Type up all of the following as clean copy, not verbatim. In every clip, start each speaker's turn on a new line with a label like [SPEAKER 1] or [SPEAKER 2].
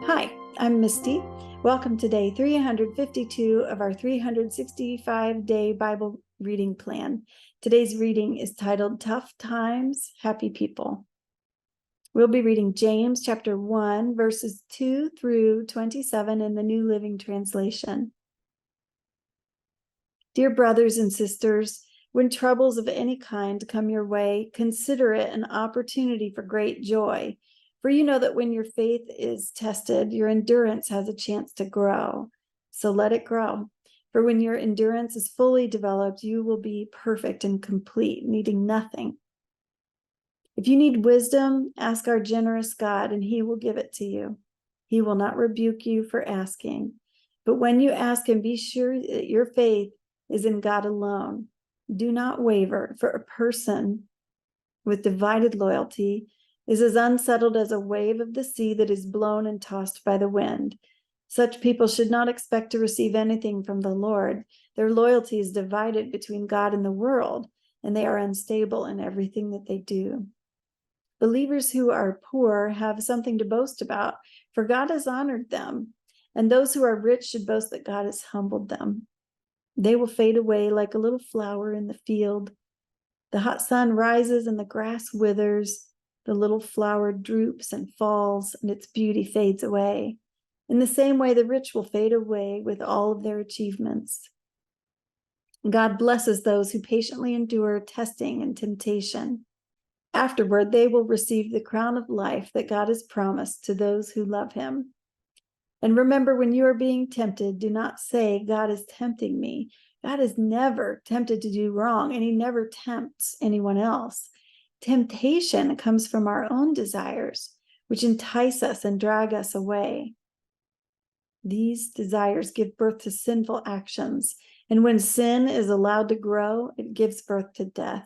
[SPEAKER 1] Hi, I'm Misty. Welcome to day 352 of our 365-day Bible reading plan. Today's reading is titled Tough Times, Happy People. We'll be reading James chapter 1, verses 2 through 27 in the New Living Translation. Dear brothers and sisters, when troubles of any kind come your way, consider it an opportunity for great joy. For you know that when your faith is tested, your endurance has a chance to grow. So let it grow. For when your endurance is fully developed, you will be perfect and complete, needing nothing. If you need wisdom, ask our generous God, and he will give it to you. He will not rebuke you for asking. But when you ask him, be sure that your faith is in God alone. Do not waver, for a person with divided loyalty is as unsettled as a wave of the sea that is blown and tossed by the wind. Such people should not expect to receive anything from the Lord. Their loyalty is divided between God and the world, and they are unstable in everything that they do. Believers who are poor have something to boast about, for God has honored them, and those who are rich should boast that God has humbled them. They will fade away like a little flower in the field. The hot sun rises and the grass withers. The little flower droops and falls, and its beauty fades away. In the same way, the rich will fade away with all of their achievements. God blesses those who patiently endure testing and temptation. Afterward, they will receive the crown of life that God has promised to those who love him. And remember, when you are being tempted, do not say, God is tempting me. God is never tempted to do wrong, and he never tempts anyone else. Temptation comes from our own desires, which entice us and drag us away. These desires give birth to sinful actions, and when sin is allowed to grow, it gives birth to death.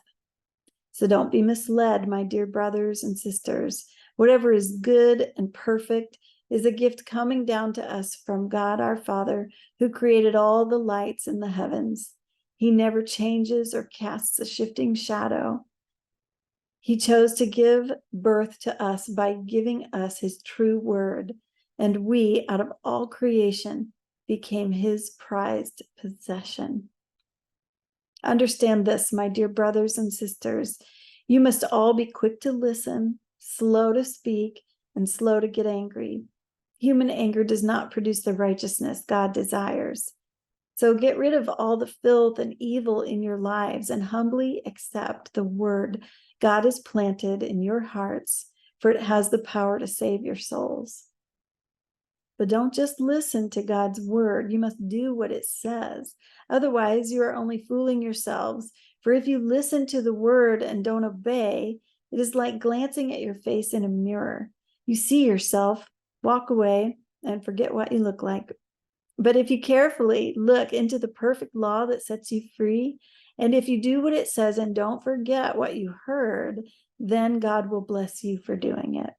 [SPEAKER 1] So don't be misled, my dear brothers and sisters. Whatever is good and perfect is a gift coming down to us from God our Father, who created all the lights in the heavens. He never changes or casts a shifting shadow. He chose to give birth to us by giving us his true word, and we, out of all creation, became his prized possession. Understand this, my dear brothers and sisters. You must all be quick to listen, slow to speak, and slow to get angry. Human anger does not produce the righteousness God desires. So get rid of all the filth and evil in your lives and humbly accept the word God has planted in your hearts, for it has the power to save your souls. But don't just listen to God's word. You must do what it says. Otherwise, you are only fooling yourselves. For if you listen to the word and don't obey, it is like glancing at your face in a mirror. You see yourself, walk away, and forget what you look like. But if you carefully look into the perfect law that sets you free, and if you do what it says and don't forget what you heard, then God will bless you for doing it.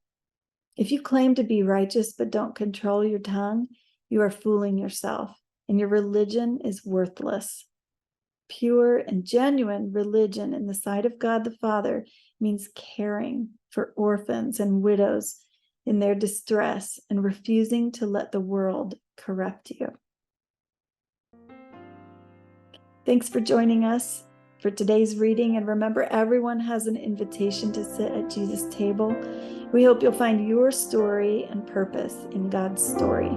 [SPEAKER 1] If you claim to be righteous but don't control your tongue, you are fooling yourself, and your religion is worthless. Pure and genuine religion in the sight of God the Father means caring for orphans and widows in their distress and refusing to let the world corrupt you. Thanks for joining us for today's reading, and remember, everyone has an invitation to sit at Jesus' table. We hope you'll find your story and purpose in God's story.